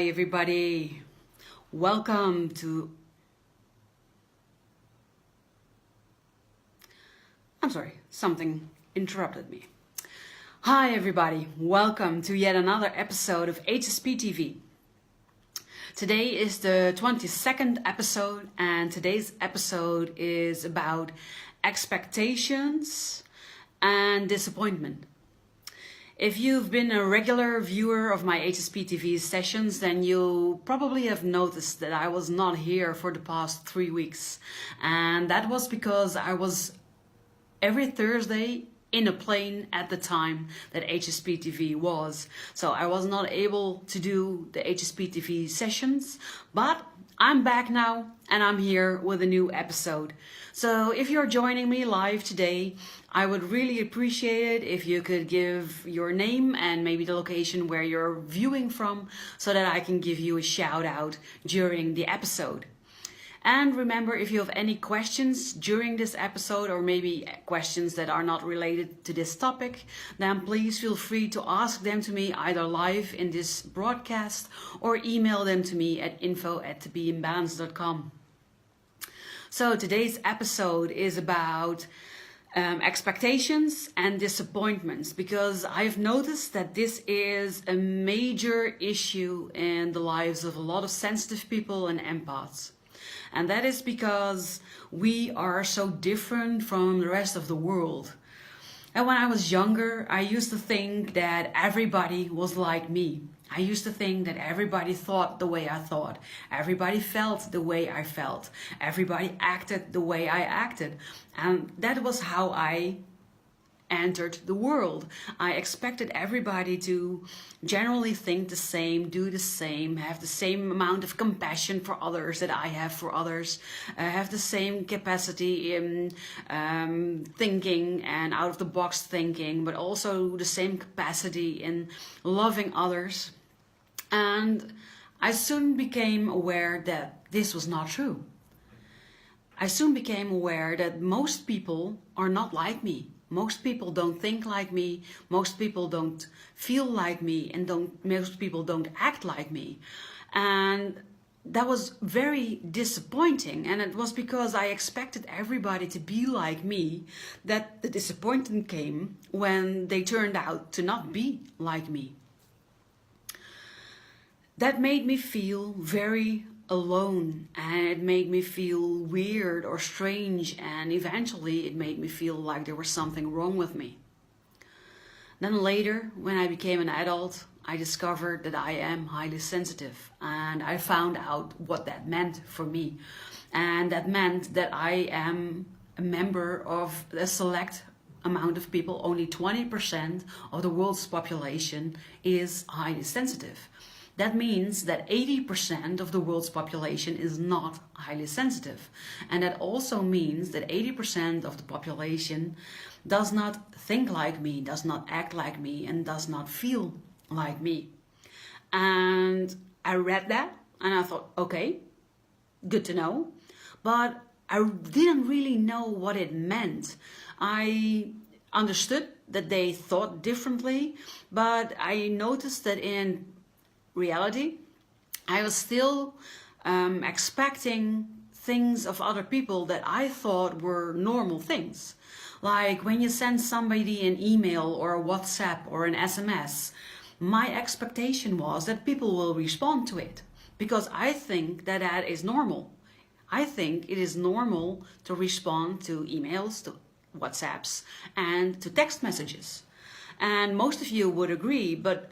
everybody. Welcome to... I'm sorry, something interrupted me. Hi everybody, welcome to yet another episode of HSP TV. Today is the 22nd episode and today's episode is about expectations and disappointment. If you've been a regular viewer of my HSP TV sessions, then you probably have noticed that I was not here for the past 3 weeks. And that was because I was every Thursday in a plane at the time that HSP TV was. So I was not able to do the HSP TV sessions, but I'm back now and I'm here with a new episode. So if you're joining me live today, I would really appreciate it if you could give your name and maybe the location where you're viewing from so that I can give you a shout out during the episode. And remember, if you have any questions during this episode or maybe questions that are not related to this topic, then please feel free to ask them to me either live in this broadcast or email them to me at info@tobeimbalance.com. So today's episode is about expectations and disappointments, because I've noticed that this is a major issue in the lives of a lot of sensitive people and empaths. And that is because we are so different from the rest of the world. And when I was younger, I used to think that everybody was like me. I used to think that everybody thought the way I thought. Everybody felt the way I felt. Everybody acted the way I acted. And that was how I entered the world. I expected everybody to generally think the same, do the same, have the same amount of compassion for others that I have for others, have the same capacity in thinking and out of the box thinking, but also the same capacity in loving others. And I soon became aware that this was not true. I soon became aware that most people are not like me. Most people don't think like me, most people don't feel like me, and most people don't act like me. And that was very disappointing, and it was because I expected everybody to be like me that the disappointment came when they turned out to not be like me. That made me feel very alone, and it made me feel weird or strange, and eventually it made me feel like there was something wrong with me. Then later, when I became an adult, I discovered that I am highly sensitive, and I found out what that meant for me. And that meant that I am a member of a select amount of people. Only 20% of the world's population is highly sensitive. That means that 80% of the world's population is not highly sensitive. And that also means that 80% of the population does not think like me, does not act like me, and does not feel like me. And I read that and I thought, okay, good to know. But I didn't really know what it meant. I understood that they thought differently, but I noticed that in reality, I was still expecting things of other people that I thought were normal things. Like when you send somebody an email or a WhatsApp or an SMS, my expectation was that people will respond to it because I think that that is normal. I think it is normal to respond to emails, to WhatsApps, and to text messages. And most of you would agree, but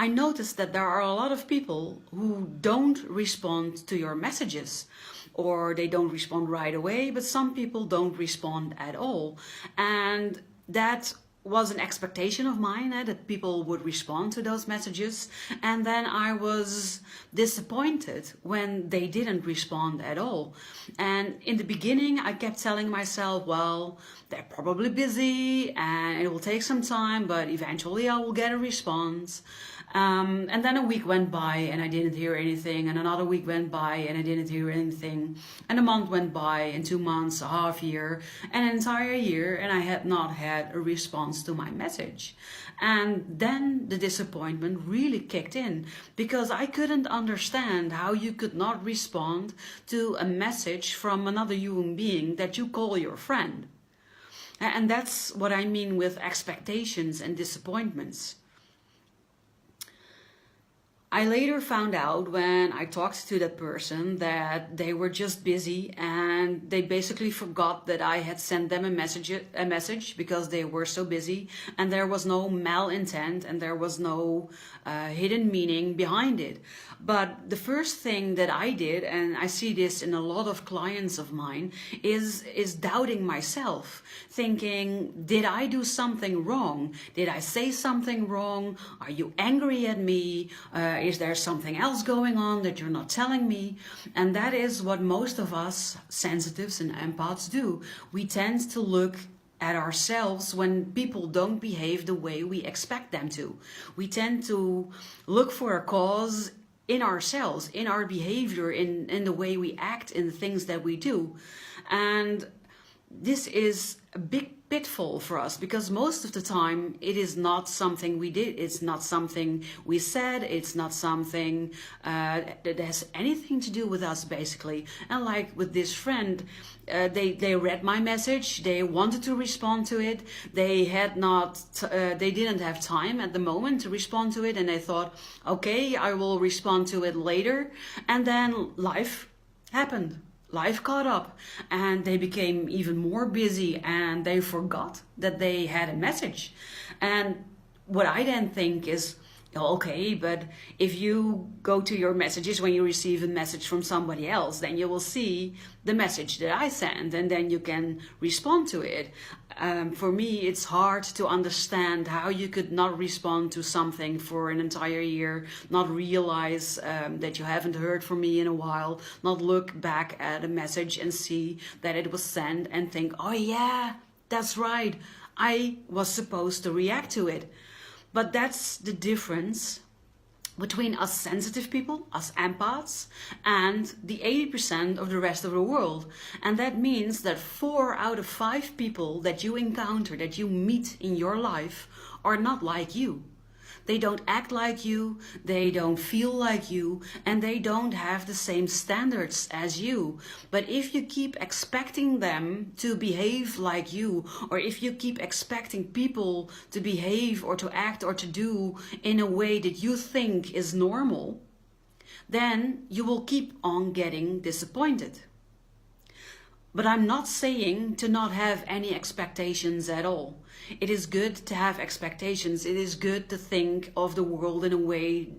I noticed that there are a lot of people who don't respond to your messages, or they don't respond right away, but some people don't respond at all. And that was an expectation of mine, that people would respond to those messages. And then I was disappointed when they didn't respond at all. And in the beginning, I kept telling myself, well, they're probably busy and it will take some time, but eventually I will get a response. And then a week went by and I didn't hear anything, and another week went by and I didn't hear anything, and a month went by, and 2 months, a half year, an entire year, and I had not had a response to my message. And then the disappointment really kicked in, because I couldn't understand how you could not respond to a message from another human being that you call your friend. And that's what I mean with expectations and disappointments. I later found out when I talked to that person that they were just busy, and they basically forgot that I had sent them a message because they were so busy, and there was no malintent and there was no hidden meaning behind it. But the first thing that I did, and I see this in a lot of clients of mine, is doubting myself, thinking, did I do something wrong? Did I say something wrong? Are you angry at me? Is there something else going on that you're not telling me? And that is what most of us sensitives and empaths do. We tend to look at ourselves when people don't behave the way we expect them to. We tend to look for a cause in ourselves, in our behavior, in the way we act, in the things that we do. And this is a big pitfall for us, because most of the time it is not something we did, it's not something we said, it's not something that has anything to do with us, basically. And like with this friend, they read my message, they wanted to respond to it, they didn't have time at the moment to respond to it, and they thought, okay, I will respond to it later. And then life happened. Life caught up, and they became even more busy, and they forgot that they had a message. And what I then think is, okay, but if you go to your messages when you receive a message from somebody else, then you will see the message that I sent, and then you can respond to it. For me, it's hard to understand how you could not respond to something for an entire year, not realize that you haven't heard from me in a while, not look back at a message and see that it was sent and think, oh yeah, that's right, I was supposed to react to it. But that's the difference between us sensitive people, us empaths, and the 80% of the rest of the world. And that means that 4 out of 5 people that you encounter, that you meet in your life, are not like you. They don't act like you, they don't feel like you, and they don't have the same standards as you. But if you keep expecting them to behave like you, or if you keep expecting people to behave or to act or to do in a way that you think is normal, then you will keep on getting disappointed. But I'm not saying to not have any expectations at all. It is good to have expectations. It is good to think of the world in a way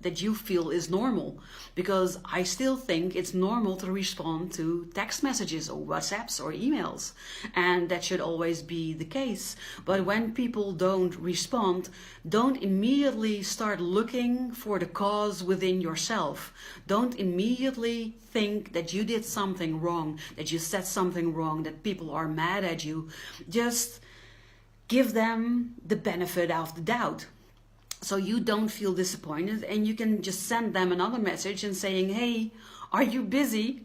that you feel is normal. Because I still think it's normal to respond to text messages or WhatsApps or emails. And that should always be the case. But when people don't respond, don't immediately start looking for the cause within yourself. Don't immediately think that you did something wrong, that you said something wrong, that people are mad at you. Just give them the benefit of the doubt, so you don't feel disappointed, and you can just send them another message and saying, hey, are you busy?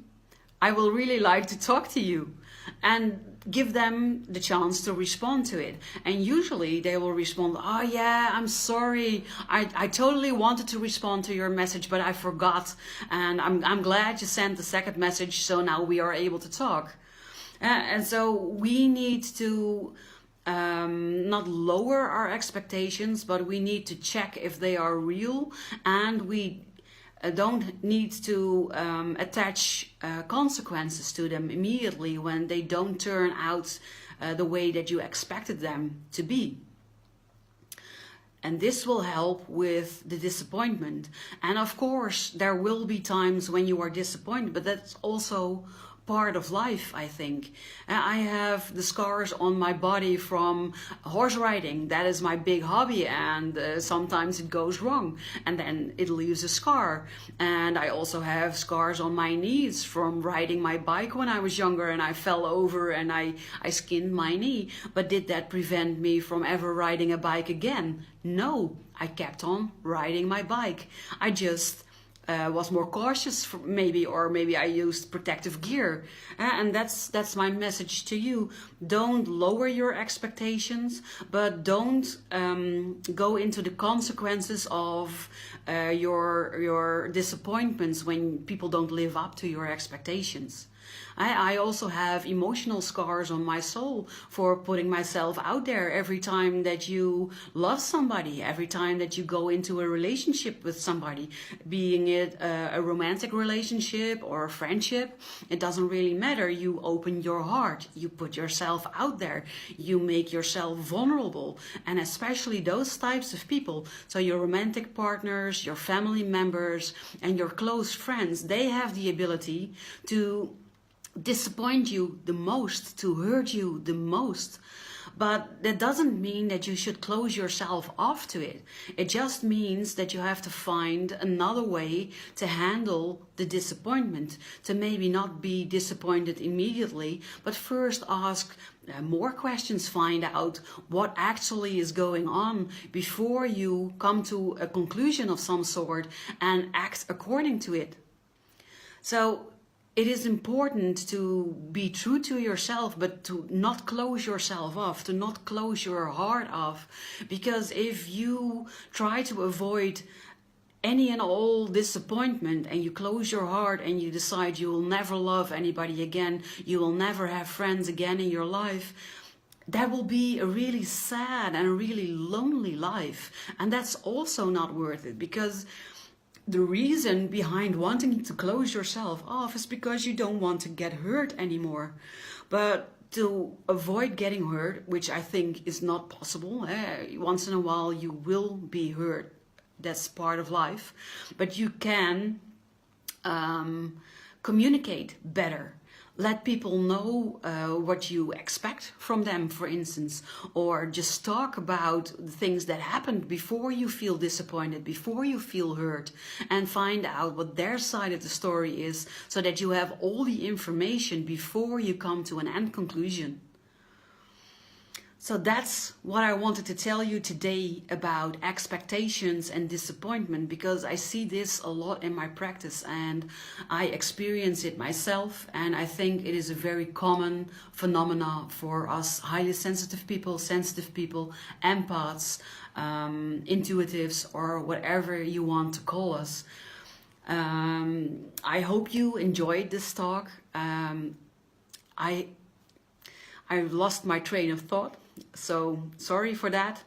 I will really like to talk to you. And give them the chance to respond to it. And usually they will respond, oh yeah, I'm sorry. I totally wanted to respond to your message, but I forgot. And I'm glad you sent the second message, so now we are able to talk. And so we need to not lower our expectations, but we need to check if they are real, and we don't need to attach consequences to them immediately when they don't turn out the way that you expected them to be. And this will help with the disappointment. And of course, there will be times when you are disappointed, but that's also part of life, I think. I have the scars on my body from horse riding. That is my big hobby, and sometimes it goes wrong and then it leaves a scar. And I also have scars on my knees from riding my bike when I was younger, and I fell over and I skinned my knee. But did that prevent me from ever riding a bike again? No, I kept on riding my bike. I just was more cautious, maybe, or maybe I used protective gear. And that's my message to you. Don't lower your expectations, but don't go into the consequences of your disappointments when people don't live up to your expectations. I also have emotional scars on my soul for putting myself out there every time that you love somebody, every time that you go into a relationship with somebody, being it a romantic relationship or a friendship. It doesn't really matter. You open your heart, you put yourself out there, you make yourself vulnerable, and especially those types of people, so your romantic partners, your family members, and your close friends, they have the ability to disappoint you the most, to hurt you the most. But that doesn't mean that you should close yourself off to it. It just means that you have to find another way to handle the disappointment, to maybe not be disappointed immediately, but first ask more questions, find out what actually is going on before you come to a conclusion of some sort and act according to it. So it is important to be true to yourself, but to not close yourself off, to not close your heart off. Because if you try to avoid any and all disappointment and you close your heart and you decide you will never love anybody again, you will never have friends again in your life, that will be a really sad and a really lonely life. And that's also not worth it, because the reason behind wanting to close yourself off is because you don't want to get hurt anymore. But to avoid getting hurt, which I think is not possible, once in a while you will be hurt. That's part of life. But you can communicate better. Let people know what you expect from them, for instance, or just talk about the things that happened before you feel disappointed, before you feel hurt, and find out what their side of the story is, so that you have all the information before you come to an end conclusion. So that's what I wanted to tell you today about expectations and disappointment, because I see this a lot in my practice and I experience it myself, and I think it is a very common phenomena for us highly sensitive people, empaths, intuitives, or whatever you want to call us. I hope you enjoyed this talk. I lost my train of thought, so sorry for that.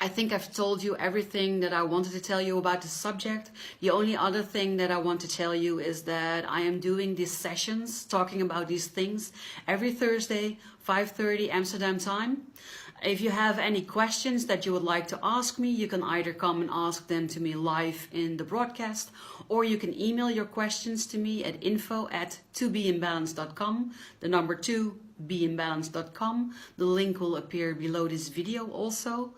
I think I've told you everything that I wanted to tell you about the subject. The only other thing that I want to tell you is that I am doing these sessions talking about these things every Thursday, 5:30 Amsterdam time. If you have any questions that you would like to ask me, you can either come and ask them to me live in the broadcast, or you can email your questions to me at info@tobeimbalance.com, the number 2, beimbalance.com. The link will appear below this video also.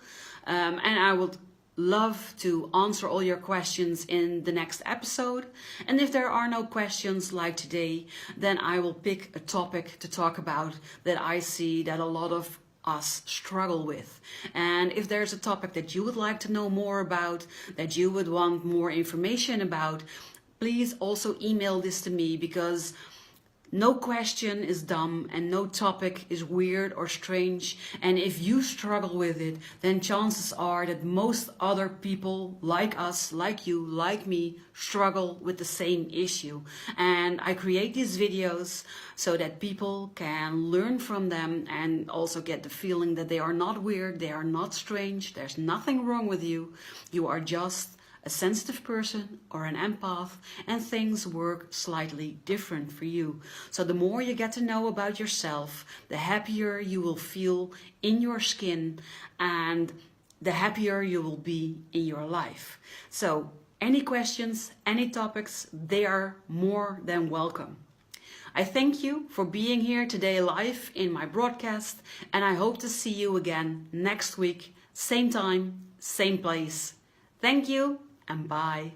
And I would love to answer all your questions in the next episode. And if there are no questions like today, then I will pick a topic to talk about that I see that a lot of us struggle with. And if there's a topic that you would like to know more about, that you would want more information about, please also email this to me, because no question is dumb and no topic is weird or strange. And if you struggle with it, then chances are that most other people like us, like you, like me, struggle with the same issue. And I create these videos so that people can learn from them and also get the feeling that they are not weird, they are not strange, there's nothing wrong with you. You are just a sensitive person or an empath, and things work slightly different for you. So the more you get to know about yourself, the happier you will feel in your skin, and the happier you will be in your life. So Any questions, any topics, they are more than welcome. I thank you for being here today live in my broadcast, and I hope to see you again next week, same time, same place. Thank you and bye.